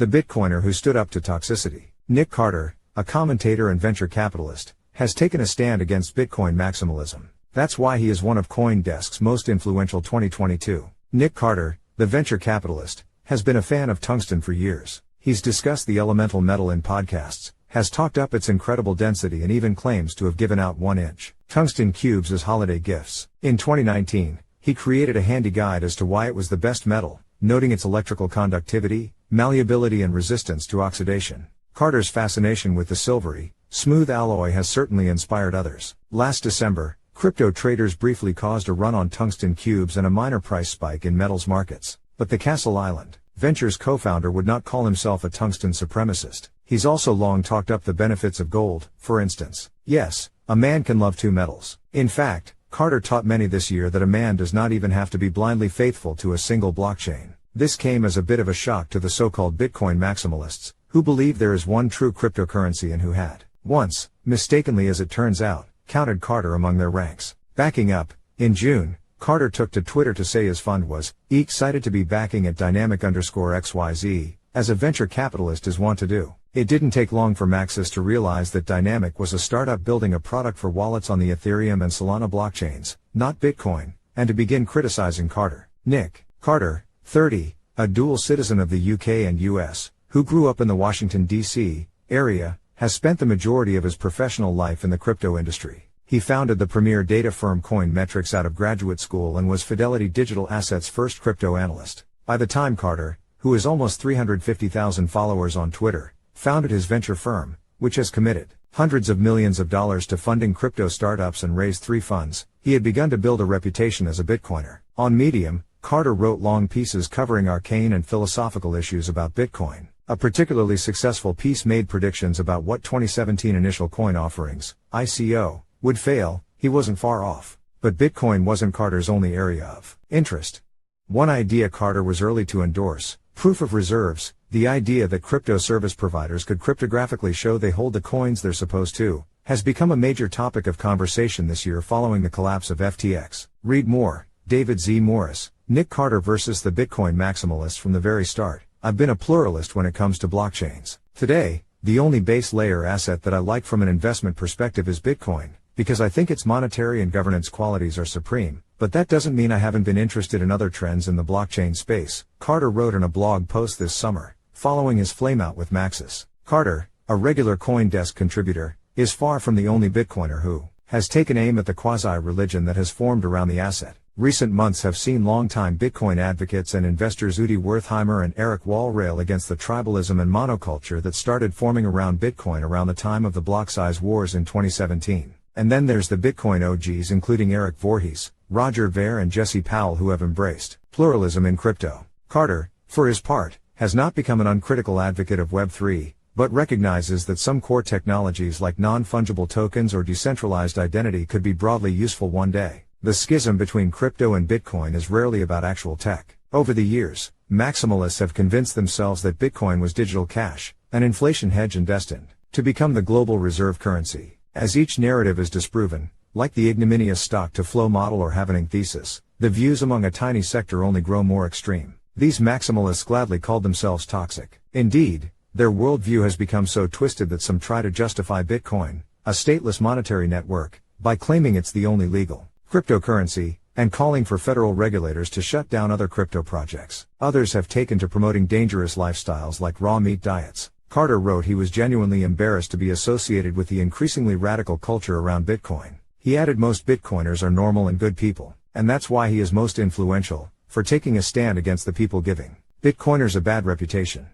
The Bitcoiner who stood up to toxicity. Nic Carter, a commentator and venture capitalist, has taken a stand against Bitcoin maximalism. That's why he is one of CoinDesk's most influential 2022. Nic Carter, the venture capitalist, has been a fan of tungsten for years. He's discussed the elemental metal in podcasts, has talked up its incredible density and even claims to have given out 1-inch tungsten cubes as holiday gifts. In 2019, he created a handy guide as to why it was the best metal, noting its electrical conductivity, malleability and resistance to oxidation. Carter's fascination with the silvery, smooth alloy has certainly inspired others. Last December, crypto traders briefly caused a run on tungsten cubes and a minor price spike in metals markets. But the Castle Island Ventures co-founder would not call himself a tungsten supremacist. He's also long talked up the benefits of gold, for instance. Yes, a man can love two metals. In fact, Carter taught many this year that a man does not even have to be blindly faithful to a single blockchain. This came as a bit of a shock to the so-called Bitcoin maximalists, who believe there is one true cryptocurrency and who had, once, mistakenly as it turns out, counted Carter among their ranks. Backing up, in June, Carter took to Twitter to say his fund was excited to be backing at dynamic_XYZ, as a venture capitalist is wont to do. It didn't take long for Maxis to realize that Dynamic was a startup building a product for wallets on the Ethereum and Solana blockchains, not Bitcoin, and to begin criticizing Carter. Nic Carter, 30, a dual citizen of the UK and US, who grew up in the Washington, D.C. area, has spent the majority of his professional life in the crypto industry. He founded the premier data firm Coinmetrics out of graduate school and was Fidelity Digital Assets' first crypto analyst. By the time Carter, who has almost 350,000 followers on Twitter, founded his venture firm, which has committed hundreds of millions of dollars to funding crypto startups and raised 3 funds, he had begun to build a reputation as a Bitcoiner. On Medium, Carter wrote long pieces covering arcane and philosophical issues about Bitcoin. A particularly successful piece made predictions about what 2017 initial coin offerings, ICO, would fail. He wasn't far off. But Bitcoin wasn't Carter's only area of interest. One idea Carter was early to endorse, proof of reserves, the idea that crypto service providers could cryptographically show they hold the coins they're supposed to, has become a major topic of conversation this year following the collapse of FTX. Read more. David Z. Morris, Nic Carter versus the Bitcoin maximalists. From the very start, I've been a pluralist when it comes to blockchains. Today, the only base layer asset that I like from an investment perspective is Bitcoin, because I think its monetary and governance qualities are supreme, but that doesn't mean I haven't been interested in other trends in the blockchain space, Carter wrote in a blog post this summer, following his flameout with Maxis. Carter, a regular CoinDesk contributor, is far from the only Bitcoiner who has taken aim at the quasi-religion that has formed around the asset. Recent months have seen longtime Bitcoin advocates and investors Udi Wertheimer and Eric Wall rail against the tribalism and monoculture that started forming around Bitcoin around the time of the block size wars in 2017. And then there's the Bitcoin OGs including Eric Voorhees, Roger Ver and Jesse Powell who have embraced pluralism in crypto. Carter, for his part, has not become an uncritical advocate of Web3, but recognizes that some core technologies like non-fungible tokens or decentralized identity could be broadly useful one day. The schism between crypto and Bitcoin is rarely about actual tech. Over the years, maximalists have convinced themselves that Bitcoin was digital cash, an inflation hedge and destined to become the global reserve currency. As each narrative is disproven, like the ignominious stock-to-flow model or halvening thesis, the views among a tiny sector only grow more extreme. These maximalists gladly called themselves toxic. Indeed, their worldview has become so twisted that some try to justify Bitcoin, a stateless monetary network, by claiming it's the only legal cryptocurrency, and calling for federal regulators to shut down other crypto projects. Others have taken to promoting dangerous lifestyles like raw meat diets. Carter wrote he was genuinely embarrassed to be associated with the increasingly radical culture around Bitcoin. He added most Bitcoiners are normal and good people, and that's why he is most influential, for taking a stand against the people giving Bitcoiners a bad reputation.